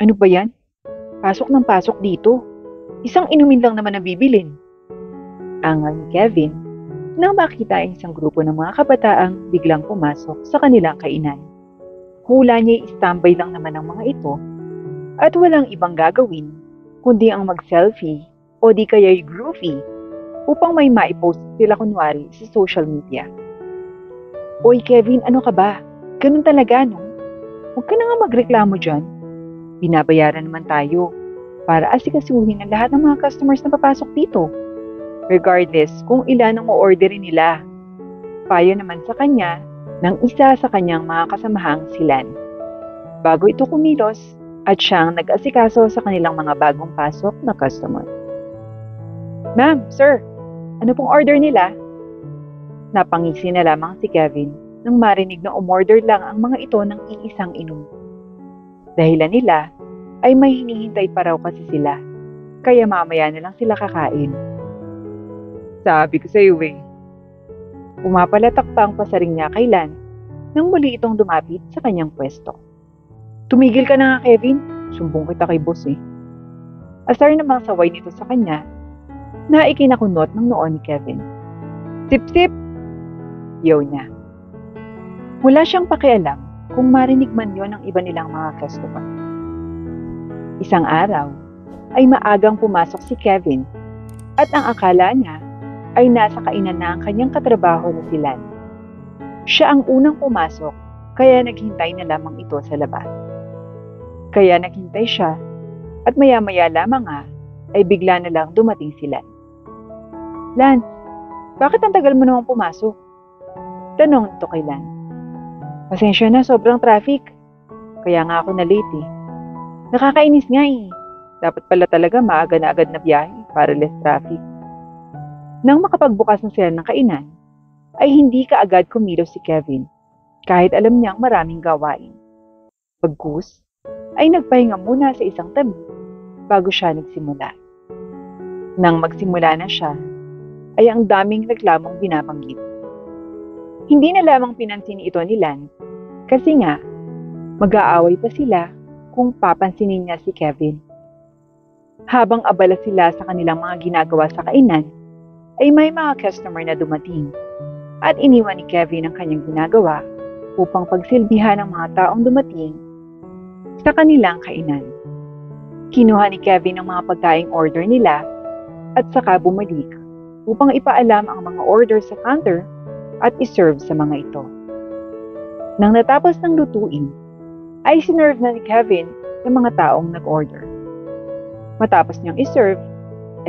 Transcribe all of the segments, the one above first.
Ano ba yan? Pasok ng pasok dito. Isang inumin lang naman ang bibilin. Angal ni Kevin nang makita ang isang grupo ng mga kabataang biglang pumasok sa kanilang kainan. Hula niya i-standby lang naman ang mga ito at walang ibang gagawin kundi ang mag-selfie o di kaya'y groovy upang may maipost sila kunwari sa social media. Oy Kevin, ano ka ba? Ganun talaga, no? Huwag ka na nga magreklamo dyan. Binabayaran naman tayo para asikasuhin ang lahat ng mga customers na papasok dito. Regardless kung ilan ang o-orderin nila. Payo naman sa kanya ng isa sa kanyang mga kasamahang silan. Bago ito kumilos at siyang nag-asikaso sa kanilang mga bagong pasok na customer. Ma'am, sir, ano pong order nila? Napangisi na lamang si Kevin nang marinig na umorder lang ang mga ito ng iisang inom. Dahilan nila ay may hinihintay pa raw kasi sila, kaya mamaya na lang sila kakain. Sabi ko sa iyo eh. Pumapalatak pa ang pasaring niya kay Lan nang muli itong dumapit sa kanyang pwesto. Tumigil ka na nga Kevin, sumbong kita kay boss eh. Asar namang saway nito sa kanya na ikinakunot ng noon ni Kevin. Sip-sip! Yaw niya. Wala siyang pakialam kung marinig man yon ng iba nilang mga customer. Isang araw ay maagang pumasok si Kevin at ang akala niya ay nasa kainan na ang kanyang katrabaho na si Lan. Siya ang unang pumasok kaya naghintay na lamang ito sa labas. Kaya naghintay siya at maya-maya lamang ay bigla na lang dumating si Lan. Lan, bakit ang tagal mo namang pumasok? Tanong nito kay Lan. Pasensya na, sobrang traffic. Kaya nga ako na late eh. Nakakainis nga eh. Dapat pala talaga maaga na agad na biyahe para less traffic. Nang makapagbukas na sila ng kainan, ay hindi kaagad kumilos si Kevin kahit alam niyang maraming gawain. Pagkus, ay nagpahinga muna sa isang tabi bago siya nagsimula. Nang magsimula na siya, ay ang daming reklamong binabanggit. Hindi na lamang pinansin ito ni Lan kasi nga mag-aaway pa sila kung papansinin niya si Kevin. Habang abala sila sa kanilang mga ginagawa sa kainan, ay may mga customer na dumating at iniwan ni Kevin ang kanyang ginagawa upang pagsilbihan ng mga taong dumating sa kanilang kainan. Kinuha ni Kevin ang mga pagkaing order nila at saka bumalik upang ipaalam ang mga order sa counter at iserve sa mga ito. Nang natapos ng lutuin, ay sinerve na ni Kevin ng mga taong nag-order. Matapos niyang iserve,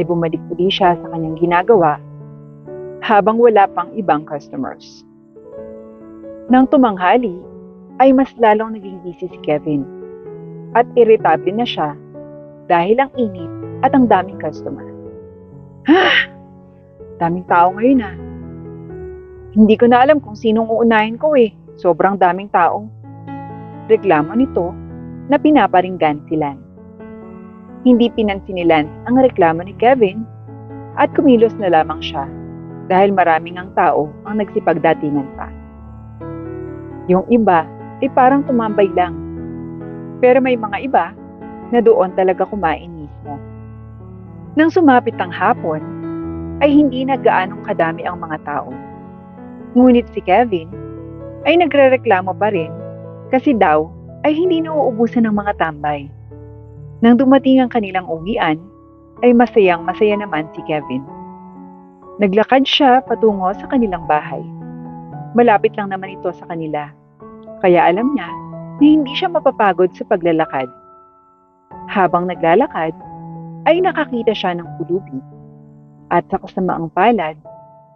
ay bumalik uli siya sa kanyang ginagawa habang wala pang ibang customers. Nang tumanghali, ay mas lalong naging busy si Kevin at irritable na siya dahil ang init at ang daming customer. Daming tao ngayon Hindi ko na alam kung sinong uunahin ko eh. Sobrang daming tao. Reklamo nito na pinaparinggan si Lan. Hindi pinansin ni Lan ang reklamo ni Kevin at kumilos na lamang siya dahil maraming ang tao ang nagsipagdatingan pa. Yung iba ay parang tumambay lang. Pero may mga iba na doon talaga kumain mismo. Nang sumapit ang hapon, ay hindi na gaanong kadami ang mga tao. Ngunit si Kevin ay nagrereklamo pa rin kasi daw ay hindi nauubusan ng mga tambay. Nang dumating ang kanilang uwian, ay masayang-masaya naman si Kevin. Naglakad siya patungo sa kanilang bahay. Malapit lang naman ito sa kanila, kaya alam niya na hindi siya mapapagod sa paglalakad. Habang naglalakad, ay nakakita siya ng pulubi at sa kasamaang palad,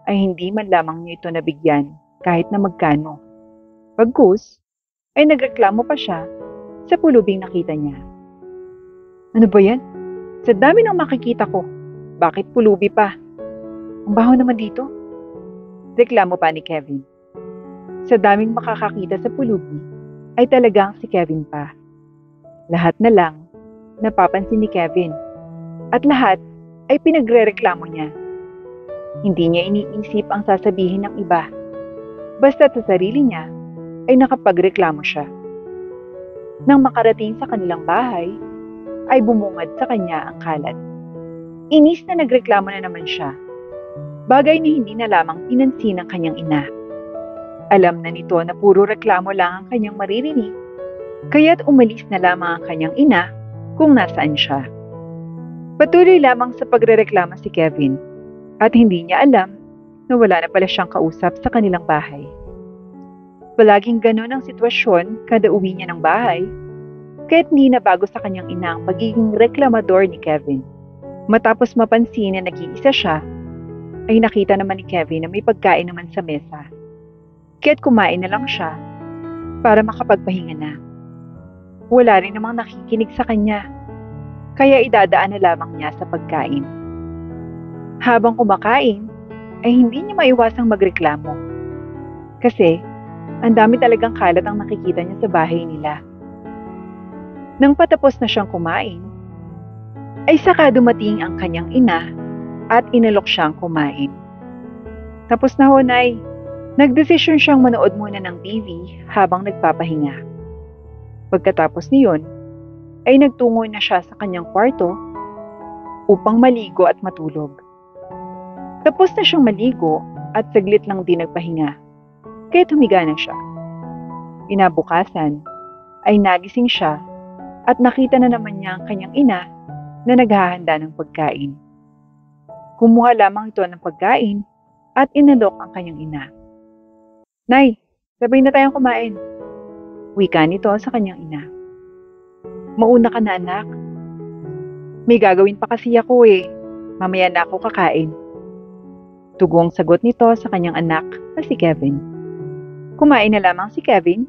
ay hindi man lamang niya ito nabigyan kahit na magkano. Pagkus, ay nagreklamo pa siya sa pulubing nakita niya. Ano ba yan? Sa dami ng makikita ko, bakit pulubi pa? Ang baho naman dito. Reklamo pa ni Kevin. Sa daming makakakita sa pulubi, ay talagang si Kevin pa. Lahat na lang napapansin ni Kevin at lahat ay pinagrereklamo niya. Hindi niya iniisip ang sasabihin ng iba. Basta sa sarili niya ay nakapagreklamo siya. Nang makarating sa kanilang bahay, ay bumungad sa kanya ang kalat. Inis na nagreklamo na naman siya, bagay na hindi na lamang pinansin ng kanyang ina. Alam na nito na puro reklamo lang ang kanyang maririnig, kaya't umalis na lamang ang kanyang ina kung nasaan siya. Patuloy lamang sa pagrereklamo si Kevin at hindi niya alam na wala na pala siyang kausap sa kanilang bahay. Palaging ganun ang sitwasyon kada uwi niya ng bahay, kaya't hindi na bago sa kanyang ina ang pagiging reklamador ni Kevin. Matapos mapansin na nag-iisa siya, ay nakita naman ni Kevin na may pagkain naman sa mesa. Kaya't kumain na lang siya para makapagpahinga na. Wala rin namang nakikinig sa kanya, kaya idadaan na lamang niya sa pagkain. Habang kumakain, ay hindi niya maiwasang magreklamo. Kasi, ang dami talagang kalat ang nakikita niya sa bahay nila. Nang patapos na siyang kumain, ay saka dumating ang kanyang ina at inalok siyang kumain. Tapos na ho, Nay. Nagdesisyon siyang manood muna ng TV habang nagpapahinga. Pagkatapos niyon, ay nagtungo na siya sa kanyang kwarto upang maligo at matulog. Tapos na siyang maligo at saglit lang din nagpahinga, kaya humiga na siya. Kinabukasan, ay nagising siya at nakita na naman niya ang kanyang ina na naghahanda ng pagkain. Kumuha lamang ito ng pagkain at inalok ang kanyang ina. Nay, sabay na tayong kumain. Wika nito sa kanyang ina. Mauna ka na, anak. May gagawin pa kasi ako eh. Mamaya na ako kakain. Tugong sagot nito sa kanyang anak na si Kevin. Kumain na lamang si Kevin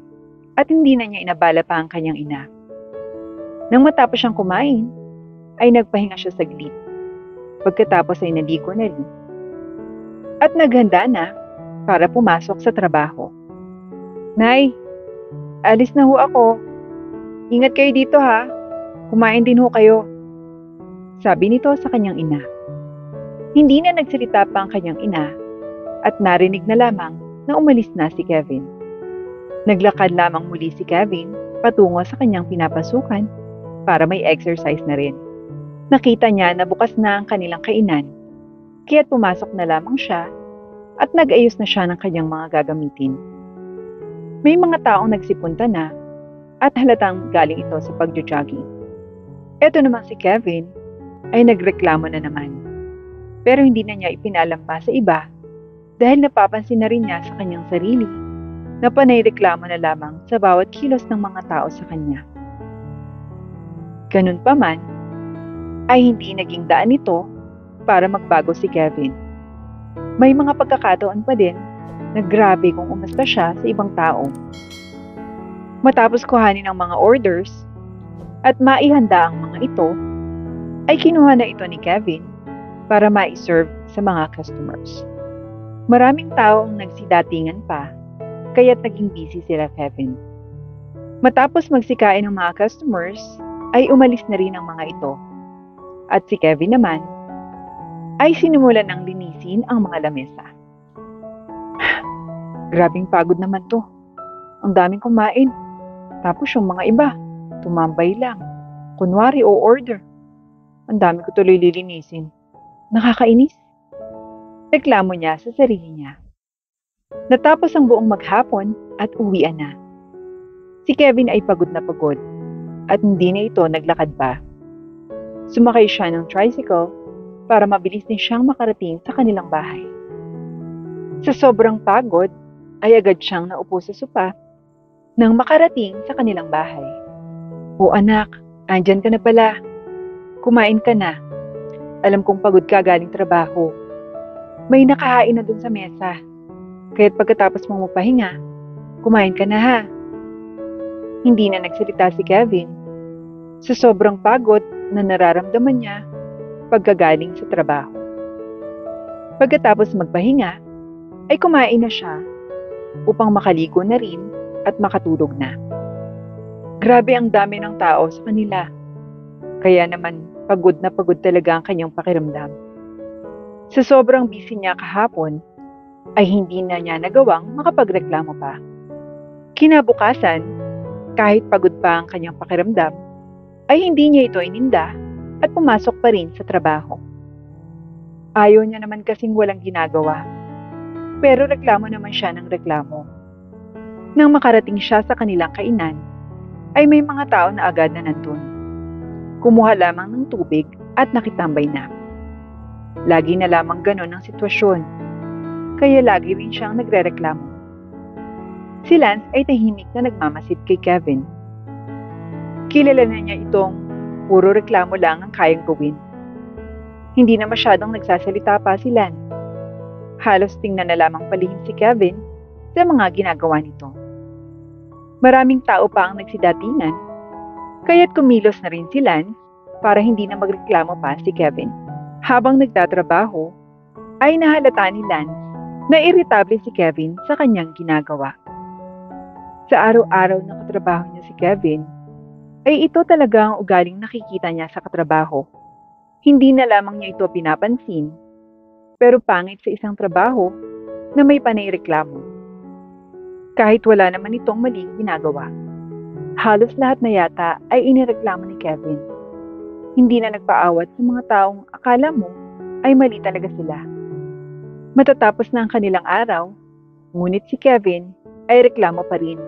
at hindi na niya inabala pa ang kanyang ina. Nang matapos siyang kumain, ay nagpahinga siya saglit. Pagkatapos ay naligo na rin. At naghanda na para pumasok sa trabaho. Nay, alis na ho ako. Ingat kayo dito ha. Kumain din ho kayo. Sabi nito sa kanyang ina. Hindi na nagsalita pa ang kanyang ina at narinig na lamang na umalis na si Kevin. Naglakad lamang muli si Kevin patungo sa kanyang pinapasukan para may exercise na rin. Nakita niya na bukas na ang kanilang kainan, kaya't pumasok na lamang siya at nag-ayos na siya ng kanyang mga gagamitin. May mga taong nagsipunta na at halatang galing ito sa pagjo-jogging. Ito naman si Kevin ay nagreklamo na naman. Pero hindi na niya ipinalam pa sa iba dahil napapansin na rin niya sa kanyang sarili na panay reklamo na lamang sa bawat kilos ng mga tao sa kanya. Ganun pa man, ay hindi naging daan ito para magbago si Kevin. May mga pagkakataon pa din na grabe kung umasta siya sa ibang tao. Matapos kuhanin ang mga orders at maihanda ang mga ito, ay kinuha na ito ni Kevin para ma-serve sa mga customers. Maraming tao ang nagsidatingan pa, kaya't naging busy sila Kevin. Matapos magsikain ng mga customers, ay umalis na rin ang mga ito. At si Kevin naman, ay sinimulan ng linisin ang mga lamesa. Grabing pagod naman to. Ang daming kumain. Tapos yung mga iba, tumambay lang. Kunwari o order. Ang dami ko tuloy lilinisin. Nakakainis. Reklamo niya sa sarili niya. Natapos ang buong maghapon at uwian na. Si Kevin ay pagod na pagod at hindi na ito naglakad pa. Sumakay siya ng tricycle para mabilis din siyang makarating sa kanilang bahay. Sa sobrang pagod, ay agad siyang naupo sa sopa nang makarating sa kanilang bahay. O anak, andyan ka na pala. Kumain ka na. Alam kong pagod ka galing trabaho. May nakahain na dun sa mesa. Kaya't pagkatapos mong mapahinga, kumain ka na ha. Hindi na nagsalita si Kevin. Sa sobrang pagod na nararamdaman niya pagkagaling sa trabaho. Pagkatapos magpahinga, ay kumain na siya upang makaligo na rin at makatulog na. Grabe ang dami ng tao sa kanila. Kaya naman pagod na pagod talaga ang kanyang pakiramdam. Sa sobrang busy niya kahapon, ay hindi na niya nagawang makapagreklamo pa. Kinabukasan, kahit pagod pa ang kanyang pakiramdam, ay hindi niya ito ininda at pumasok pa rin sa trabaho. Ayaw niya naman kasing walang ginagawa, pero reklamo naman siya ng reklamo. Nang makarating siya sa kanilang kainan, ay may mga tao na agad na nandun. Kumuha lamang ng tubig at nakitambay na. Lagi na lamang ganon ang sitwasyon, kaya lagi rin siyang nagrereklamo. Si Lance ay tahimik na nagmamasid kay Kevin. Kilala na niya itong puro reklamo lang ang kayang gawin. Hindi na masyadong nagsasalita pa si Lance. Halos tingnan na lamang palihim si Kevin sa mga ginagawa nito. Maraming tao pa ang nagsidatingan, kaya't kumilos na rin si Lance para hindi na magreklamo pa si Kevin. Habang nagtatrabaho, ay nahalata ni Lance na irritable si Kevin sa kanyang ginagawa. Sa araw-araw na katrabaho niya si Kevin, ay ito talaga ang ugaling nakikita niya sa katrabaho. Hindi na lamang niya ito pinapansin, pero pangit sa isang trabaho na may panay reklamo. Kahit wala naman itong maling ginagawa. Halos lahat na yata ay inireklamo ni Kevin. Hindi na nagpaawat sa mga taong akala mo ay mali talaga sila. Matatapos na ang kanilang araw, ngunit si Kevin ay reklamo pa rin.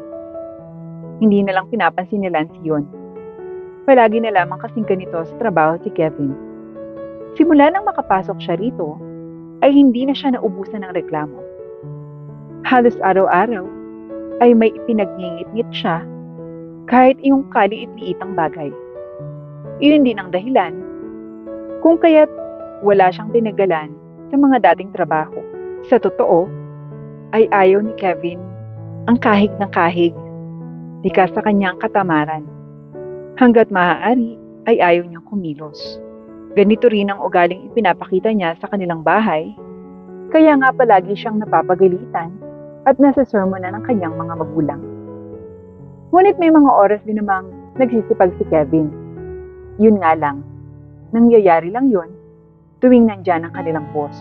Hindi na lang pinapansin ni Lance yun. Palagi na lamang kasing ganito sa trabaho si Kevin. Simula nang makapasok siya rito, ay hindi na siya naubusan ng reklamo. Halos araw-araw ay may ipinagningit-ngit siya kahit yung kaliit-liitang bagay. Iyon din ang dahilan kung kaya't wala siyang tinagalan sa mga dating trabaho. Sa totoo, ay ayaw ni Kevin ang kahig ng kahig, lika sa kanyang katamaran. Hanggat maaari ay ayaw niyang kumilos. Ganito rin ang ugaling ipinapakita niya sa kanilang bahay, kaya nga palagi siyang napapagalitan at nasasermonan ng kanyang mga magulang. Ngunit may mga oras din namang nagsisipag si Kevin. Yun nga lang, nangyayari lang yun tuwing nandyan ang kanilang boss.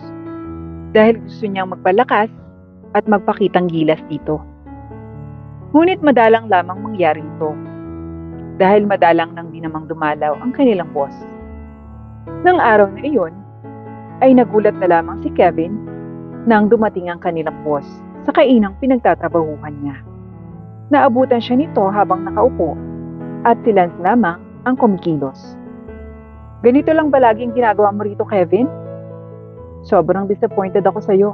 Dahil gusto niyang magpalakas at magpakitang gilas dito. Ngunit madalang lamang mangyari ito. Dahil madalang nang di namang dumalaw ang kanilang boss. Nang araw na iyon, ay nagulat na lamang si Kevin nang dumating ang kanilang boss sa kainang pinagtatrabahuhan niya. Naabutan siya nito habang nakaupo at si Lance lamang ang kumikilos. Ganito lang ba laging ginagawa mo rito, Kevin? Sobrang disappointed ako sa'yo.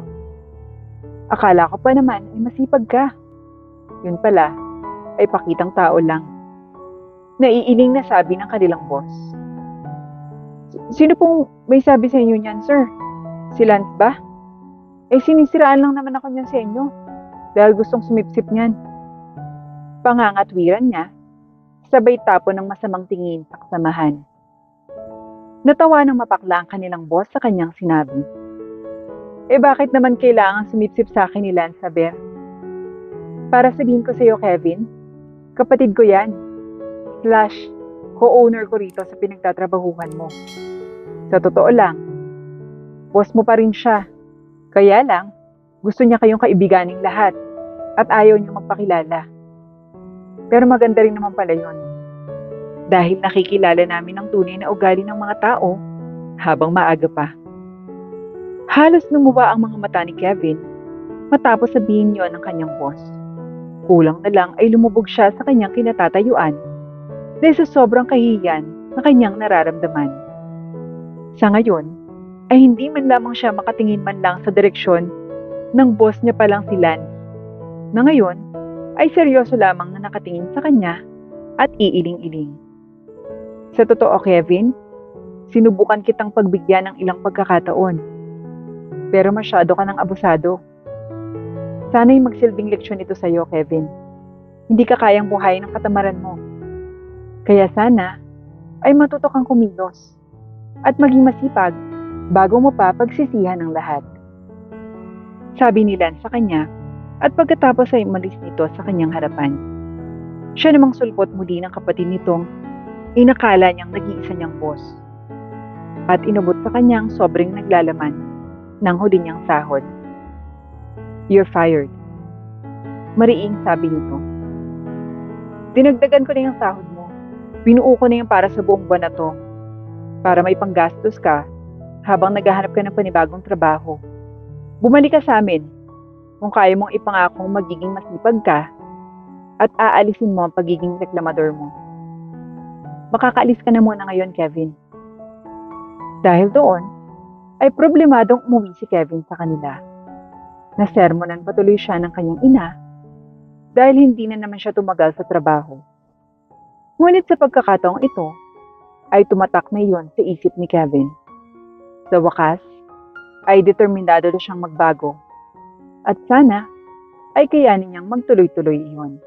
Akala ko pa naman ay masipag ka. Yun pala, ay pakitang tao lang. Naiiling na sabi ng kanilang boss. Sino pong may sabi sa inyo niyan, sir? Si Lance ba? Eh sinisiraan lang naman ako niyan sa inyo dahil gustong sumipsip niyan. Pangangatwiran niya, sabay tapo ng masamang tingin sa kasamahan. Natawa ng mapakla ang kanilang boss sa kanyang sinabi. Eh bakit naman kailangan sumipsip sa akin ni Lance, saber? Para sabihin ko sa iyo, Kevin, kapatid ko yan. / co-owner ko rito sa pinagtatrabahuhan mo. Sa totoo lang, boss mo pa rin siya. Kaya lang, gusto niya kayong kaibiganing lahat at ayaw niyo magpakilala. Pero maganda rin naman pala yun. Dahil nakikilala namin ang tunay na ugali ng mga tao habang maaga pa. Halos lumuwa ang mga mata ni Kevin matapos sabihin yon ng kanyang boss. Kulang na lang ay lumubog siya sa kanyang kinatatayuan dahil sa sobrang kahihiyan na kanyang nararamdaman. Sa ngayon, ay hindi man lamang siya makatingin man lang sa direksyon ng boss niya palang si Lance, na ngayon ay seryoso lamang na nakatingin sa kanya at iiling-iling. Sa totoo, Kevin, sinubukan kitang pagbigyan ng ilang pagkakataon, pero masyado ka ng abusado. Sana'y magsilbing leksyon ito sa iyo, Kevin. Hindi ka kayang buhayin ng katamaran mo. Kaya sana ay matuto kang kumilos at maging masipag bago mo pa pagsisihan ng lahat. Sabi ni Lance sa kanya at pagkatapos ay umalis nito sa kanyang harapan. Siya namang sulpot muli ng kapatid nitong inakala niyang nag-iisa niyang boss at inubot sa kanyang sobrang naglalaman ng huli niyang sahod. You're fired. Mariing sabi nito. Dinagdagan ko na yung sahod mo. Binuo ko na yung para sa buong buwan na to, para may panggastos ka habang naghahanap ka ng panibagong trabaho. Bumalik ka sa amin kung kaya mong ipangakong magiging masipag ka at aalisin mo ang pagiging reklamador mo. Makakaalis ka na muna ngayon, Kevin. Dahil doon, ay problemadong umuwi si Kevin sa kanila. Nasermonan patuloy siya ng kanyang ina dahil hindi na naman siya tumagal sa trabaho. Ngunit sa pagkakataong ito, ay tumatak na iyon sa isip ni Kevin. Sa wakas, ay determinado na siyang magbago at sana ay kayanin niyang magtuloy-tuloy iyon.